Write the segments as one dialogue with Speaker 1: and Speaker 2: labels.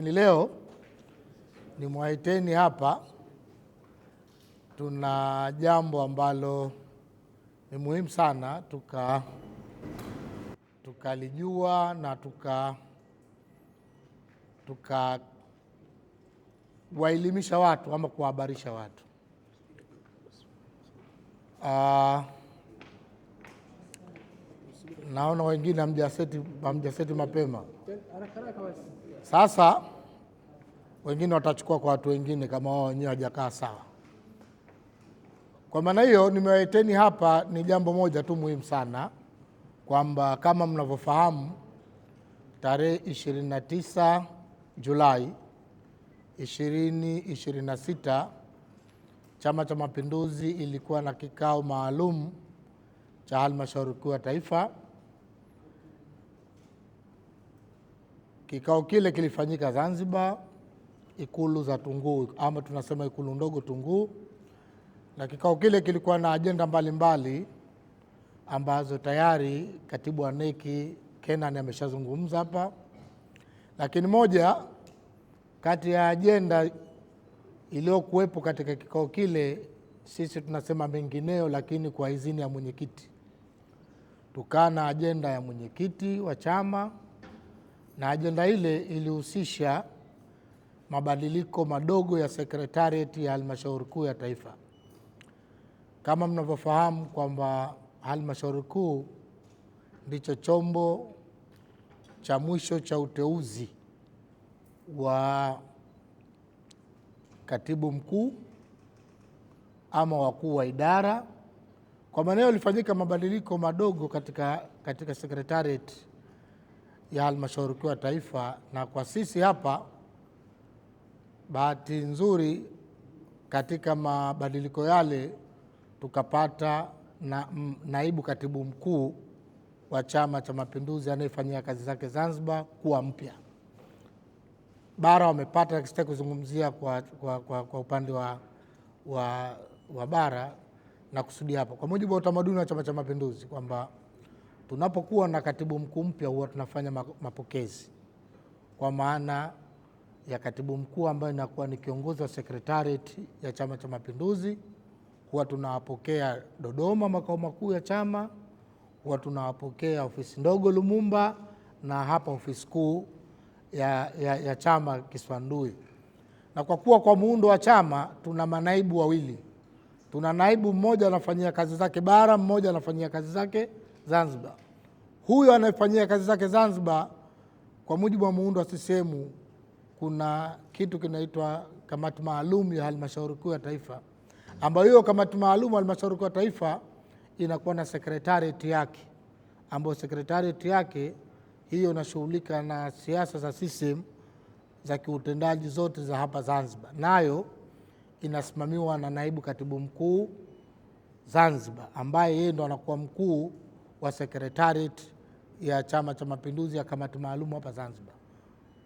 Speaker 1: Leo nimwaiteni hapa, tuna jambo ambalo ni muhimu sana tukalijua na tukawaelimisha watu ama kuhabarisha watu. Naona wengine hamjaseti mapema. Sasa wengine watachukua kwa watu wengine kama wao wenyewe hawajakaa sawa. Kwa maana hiyo nimewaiteni hapa ni jambo moja tu muhimu sana, kwamba kama mnavyofahamu tarehe 29 Julai 2026 Chama cha Mapinduzi ilikuwa na kikao maalum cha Halmashauri Kuu ya Taifa. Kikao kile kilifanyika Zanzibar, Ikulu za Tunguu, ama tunasema Ikulu ndogo Tunguu, na kikao kile kilikuwa na ajenda mbalimbali ambazo tayari katibu wa NEC Kenan ameshazungumza hapa. Lakini moja kati ya ajenda iliyokuwepo katika kikao kile, sisi tunasema mengineo, lakini kwa idhini ya mwenyekiti, tukana ajenda ya mwenyekiti wa chama, na ajenda ile ilihusisha mabadiliko madogo ya sekretarieti ya Halmashauri Kuu ya Taifa. Kama mnavyofahamu kwamba Halmashauri Kuu ndicho chombo cha mwisho cha uteuzi wa katibu mkuu ama wakuu wa idara. Kwa maana hiyo ilifanyika mabadiliko madogo katika sekretarieti ya Halmashauri Kuu ya Taifa, na kwa sisi hapa bahati nzuri katika mabadiliko yale tukapata naibu katibu mkuu wa Chama cha Mapinduzi anayefanyia kazi zake Zanzibar kuwa mpya. Bara wamepata, sitaki kuzungumzia kwa upande wa bara na kusudia hapa. Kwa mujibu wa utamaduni wa Chama cha Mapinduzi kwamba tunapokuwa na katibu mkuu mpya huwa tunafanya mapokezi, kwa maana ya katibu mkuu ambaye inakuwa ni kiongozi wa sekretarieti ya Chama cha Mapinduzi, huwa tunawapokea Dodoma makao makuu ya chama, tunawapokea ofisi ndogo Lumumba, na hapa ofisi kuu ya chama Kiswandui. Na kwa kuwa kwa muundo wa chama tuna manaibu wawili, tuna naibu mmoja anafanyia kazi zake bara, mmoja anafanyia kazi zake Zanzibar. Huyo anayefanyia kazi zake Zanzibar, kwa mujibu wa muundo wa CCM, kuna kitu kinaitwa kamati maalum ya Halmashauri Kuu ya Taifa, ambayo hiyo kamati maalum ya Halmashauri Kuu ya Taifa inakuwa na sekretarieti yake, ambayo sekretarieti yake hiyo inashughulika na siasa za CCM za kiutendaji zote za hapa Zanzibar, nayo inasimamiwa na naibu katibu mkuu Zanzibar, ambaye yeye ndo anakuwa mkuu wa sekretarieti ya Chama cha Mapinduzi ya kamati maalum hapa Zanzibar.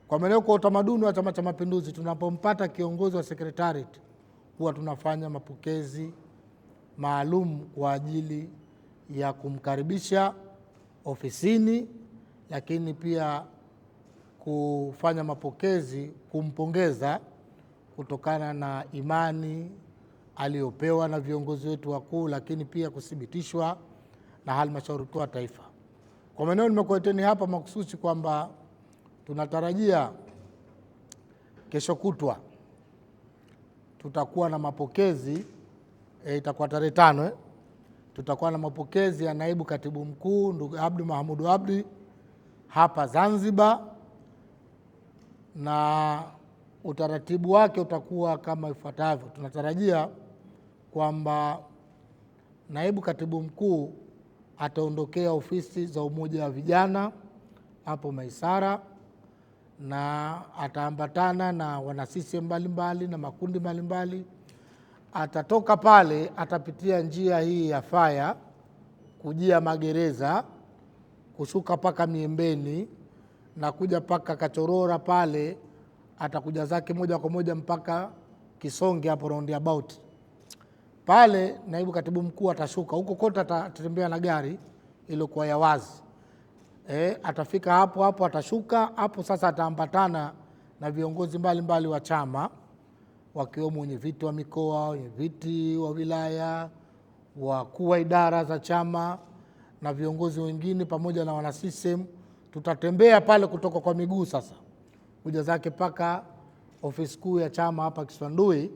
Speaker 1: Kwa maana kwa utamaduni wa Chama cha Mapinduzi, tunapompata kiongozi wa sekretarieti huwa tunafanya mapokezi maalum kwa ajili ya kumkaribisha ofisini, lakini pia kufanya mapokezi kumpongeza kutokana na imani aliyopewa na viongozi wetu wakuu, lakini pia kuthibitishwa na Halmashauri Kuu ya Taifa. Kwa maana nimekuleteni hapa mahususi kwamba tunatarajia kesho kutwa tutakuwa na mapokezi, itakuwa tarehe 5, tutakuwa na mapokezi ya naibu katibu mkuu ndugu Abdi Mahmud Abdi hapa Zanzibar, na utaratibu wake utakuwa kama ifuatavyo. Tunatarajia kwamba naibu katibu mkuu ataondokea ofisi za Umoja wa Vijana hapo Maisara, na ataambatana na wana CCM mbalimbali na makundi mbalimbali. Atatoka pale, atapitia njia hii ya Faya kujia Magereza, kushuka paka Miembeni na kuja paka Kachorora pale, atakuja zake moja kwa moja mpaka Kisonge hapo roundabout. Pale naibu katibu mkuu atashuka huko kote, atatembea na gari iliyokuwa ya wazi. Atafika hapo atashuka hapo. Sasa ataambatana na viongozi mbalimbali wa chama, wakiwemo wenye viti wa mikoa, wenye viti wa wilaya, wakuu wa idara za chama na viongozi wengine pamoja na wana CCM. Tutatembea pale kutoka kwa miguu sasa kuja zake mpaka ofisi kuu ya chama hapa Kiswandui,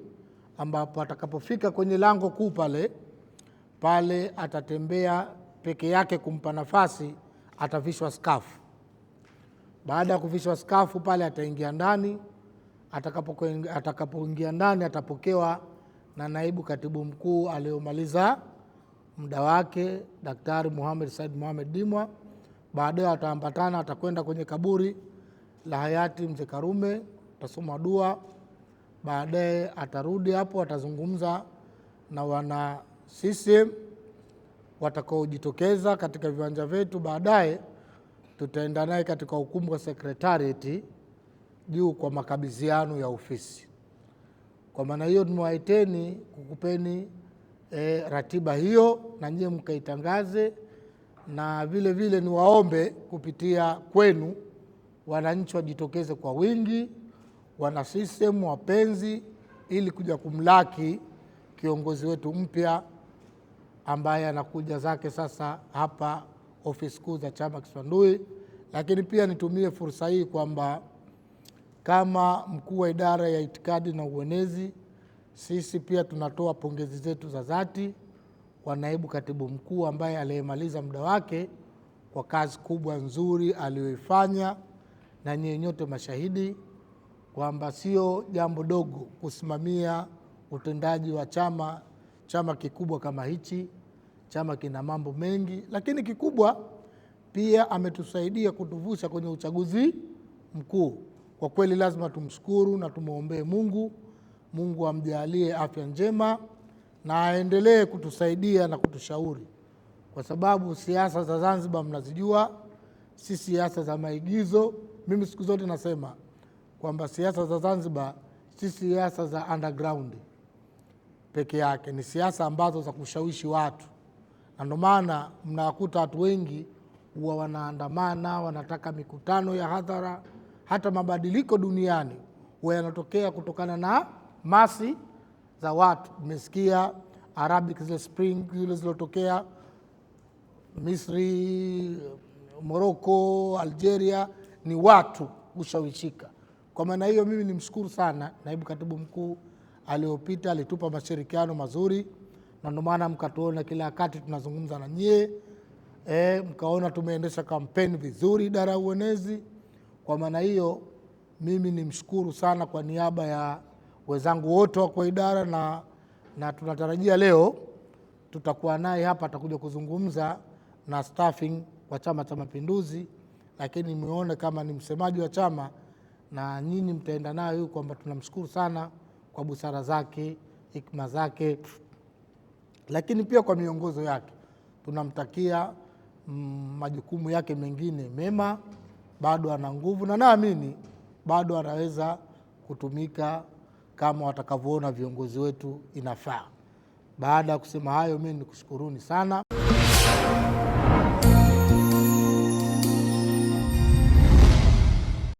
Speaker 1: ambapo atakapofika kwenye lango kuu pale atatembea peke yake, kumpa nafasi atavishwa skafu. Baada ya kuvishwa skafu pale ataingia ndani. Atakapoingia ndani atapokewa na naibu katibu mkuu aliyomaliza muda wake, Daktari Mohamed Said Mohamed Dimwa. Baadaye ataambatana, atakwenda kwenye kaburi la hayati Mzee Karume, atasoma dua. Baadaye atarudi hapo, atazungumza na wana CCM watakaojitokeza katika viwanja vyetu. Baadaye tutaenda naye katika ukumbi wa sekretarieti juu kwa makabidhiano ya ofisi. Kwa maana hiyo tumewaiteni kukupeni ratiba hiyo na nyie mkaitangaze, na vile vile niwaombe kupitia kwenu wananchi wajitokeze kwa wingi, wana CCM wapenzi, ili kuja kumlaki kiongozi wetu mpya ambaye anakuja zake sasa hapa ofisi kuu za chama Kiswandui. Lakini pia nitumie fursa hii kwamba kama mkuu wa idara ya itikadi na uenezi, sisi pia tunatoa pongezi zetu za dhati kwa naibu katibu mkuu ambaye aliyemaliza muda wake kwa kazi kubwa nzuri aliyoifanya, na nyinyi nyote mashahidi kwamba sio jambo dogo kusimamia utendaji wa chama kikubwa kama hichi. Chama kina mambo mengi, lakini kikubwa pia ametusaidia kutuvusha kwenye uchaguzi mkuu. Kwa kweli lazima tumshukuru na tumuombee Mungu amjalie afya njema na aendelee kutusaidia na kutushauri, kwa sababu siasa za Zanzibar mnazijua, si siasa za maigizo. Mimi siku zote nasema kwamba siasa za Zanzibar si siasa za underground peke yake, ni siasa ambazo za kushawishi watu, na ndio maana mnawakuta watu wengi huwa wanaandamana, wanataka mikutano ya hadhara. Hata mabadiliko duniani huwa yanatokea kutokana na masi za watu. Mmesikia Arabic Spring zile zilizotokea Misri, Morocco, Algeria, ni watu kushawishika. Kwa maana hiyo mimi nimshukuru sana naibu katibu mkuu aliyopita, alitupa mashirikiano mazuri, na ndio maana mkatuona kila wakati tunazungumza na nyie, mkaona tumeendesha kampeni vizuri idara ya uenezi. Kwa maana hiyo mimi nimshukuru sana kwa niaba ya wenzangu wote wa idara, na tunatarajia leo tutakuwa naye hapa, atakuja kuzungumza na staffing wa Chama cha Mapinduzi, lakini nimeona kama ni msemaji wa chama na nyinyi mtaenda nayo, kwamba tunamshukuru sana kwa busara zake, hikma zake, lakini pia kwa miongozo yake. Tunamtakia majukumu yake mengine mema, bado ana nguvu na naamini bado anaweza kutumika kama watakavyoona viongozi wetu inafaa. Baada ya kusema hayo, mimi nikushukuruni sana.